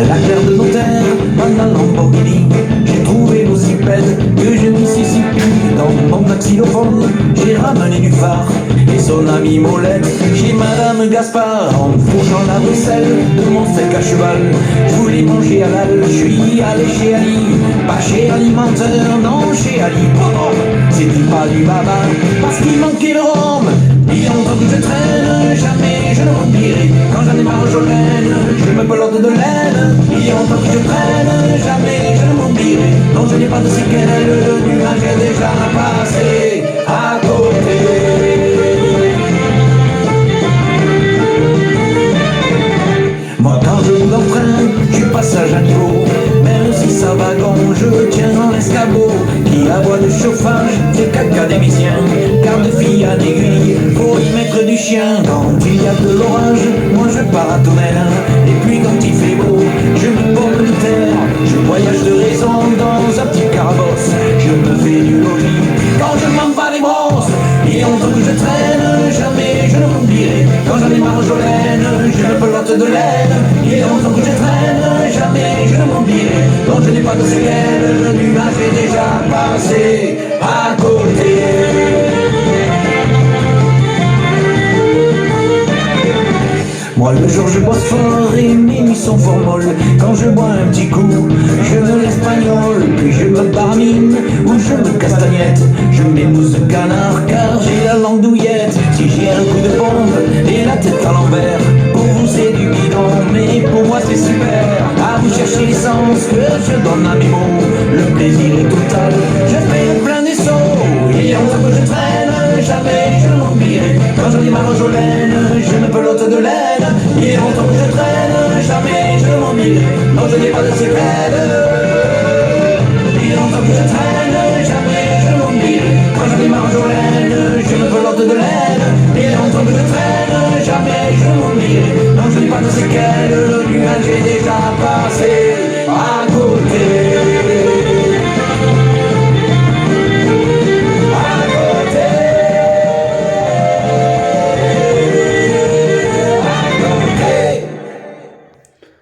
À la claire de notaire, dans un Lamborghini, j'ai trouvé l'ocypède que je Mississippi. Dans mon xylophone, j'ai ramené du phare et son ami Molette chez Madame Gaspard. En fourchant la vaisselle de mon steak à cheval, je voulais manger halal, je suis allé chez Ali. Pas chez Alimenteur, non chez Ali. Oh, c'était pas du baba, parce qu'il manquait le rhum. Il y a longtemps que je traîne, jamais je ne m'oublierai. Quand j'en ai marre aux laine, je me pelote de laine. Il y a longtemps que je traîne, jamais je ne m'oublierai. Non, je n'ai pas de séquelles, le nuage est déjà passé à côté. Moi quand je roule en train, je passage à niveau. Même si ça wagon, je tiens dans l'escabeau. Qui aboie de chauffage, c'est qu'académicien. Car de fille à aiguille, faut y mettre du chien. Quand il y a de l'orage, moi je pars à tonnerre. Et puis quand il fait beau, je me porte de terre. Je voyage de raison dans un petit carabosse. Je me fais du logis quand je m'en bats les brosses. Il y a longtemps que je traîne, jamais je ne m'oublierai. Quand j'en ai marre aux laine, je me pelote de laine. Il y a longtemps que je traîne, jamais je ne m'oublierai. Donc je n'ai pas de séquelles, le nuage est déjà passé à côté. Moi le jour je bosse fort et mes nuits sont fort molles. Quand je bois un petit coup, je me l'espagnol. Puis je me barmine ou je me castagnette. Je m'émousse de canard car j'ai la langue douillette. Si j'ai un coup de bombe et la tête à l'envers, pour vous c'est du bidon, mais pour moi c'est super. À vous chercher l'essence que je donne à mes mots. Le plaisir est total, je fais le plein des sauts. Il y a longtemps que je traîne, jamais je m'oublierai. Quand j'en ai marre aux laine, je me pelote de laine. Il y a longtemps que je traîne, jamais je m'oublierai. Non, je n'ai pas de séquelles. Il y a longtemps que je traîne, jamais je m'oublierai. Quand j'en ai marre aux laine, je me pelote de laine. Il y a longtemps que je traîne, jamais je m'oublierai. Non, je n'ai pas de séquelles, le nuage est déjà passé à côté.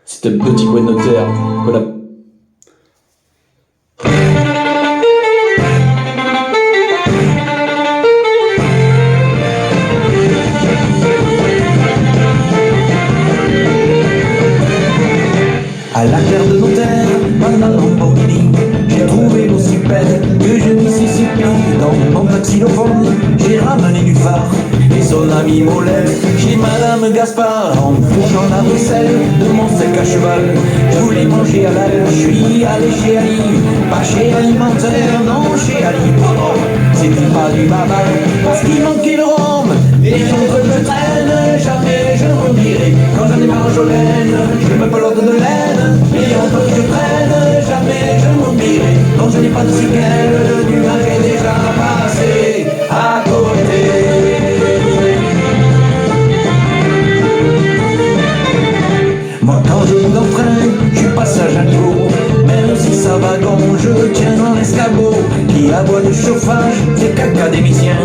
C'était le petit coin de notaire qu'on a... À la claire de notaire, dans un Lamborghini, j'ai trouvé l'ocypède que je Mississippi. Dans mon xylophone, j'ai ramené du phare et son ami Molette chez Madame Gaspard. En fourchant la vaisselle de mon steak à cheval, je voulais manger halal, je suis allé chez Ali. Pas chez Alimentaire, non chez Ali. Oh, c'était pas du baba, parce qu'il manquait le rhum. Et contre je traîne, jamais je ne m'oublierai. Quand j'en ai marre aux laine, je me pelote de laine. Et entre que je traîne, jamais je ne m'oublierai. Donc je n'ai pas de séquelles, le nuage est déjà passé à côté. Moi quand je roule en train, je passage à niveau. Même si ça wagon, je tiens dans l'escabeau. Qui aboie de chauffage, c'est qu'académicien.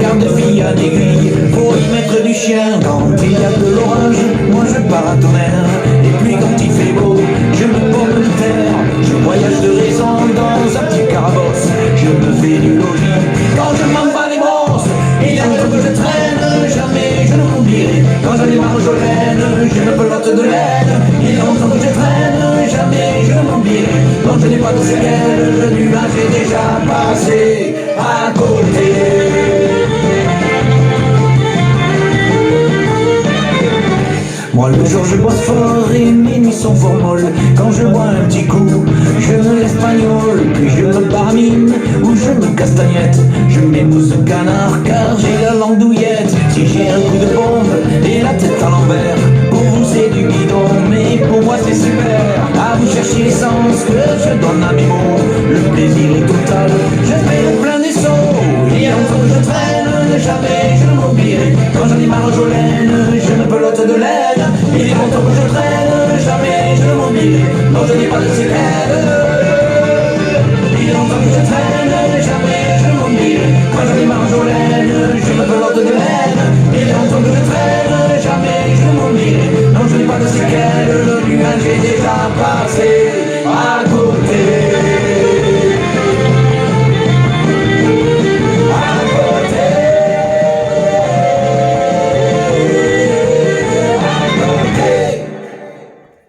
Car de fille à aiguille, faut y mettre du chien. Quand il y a de l'orage, moi je pars à tonnerre. Et puis quand il fait beau, je me porte de terre. Je voyage de raison dans un petit carabosse. Je me fais du logis quand je m'en bats les brosses. Il y a longtemps que je traîne, jamais je ne m'oublierai. Quand j'en ai marre aux laine, je me pelote de laine. Il y a longtemps que je traîne, jamais je ne m'oublierai. Donc je n'ai pas de séquelles, le nuage est déjà passé à côté. Moi le jour je bosse fort et mes nuits sont fort molles. Quand je bois un petit coup, je me l'espagnol. Puis je me barmine ou je me castagnette. Je m'émousse de canard car j'ai la langue douillette. Si j'ai un coup de bombe et la tête à l'envers, pour vous c'est du bidon, mais pour moi c'est super. À vous chercher l'essence que je donne à mes mots. Le plaisir est total, je fais le plein des sauts. Il y a longtemps que je traîne, jamais je ne m'oublierai. Quand j'en ai marre aux laine, je me pelote de laine. Il y a longtemps que je traîne, jamais je ne m'oublierai. Non, je n'ai pas de séquelles.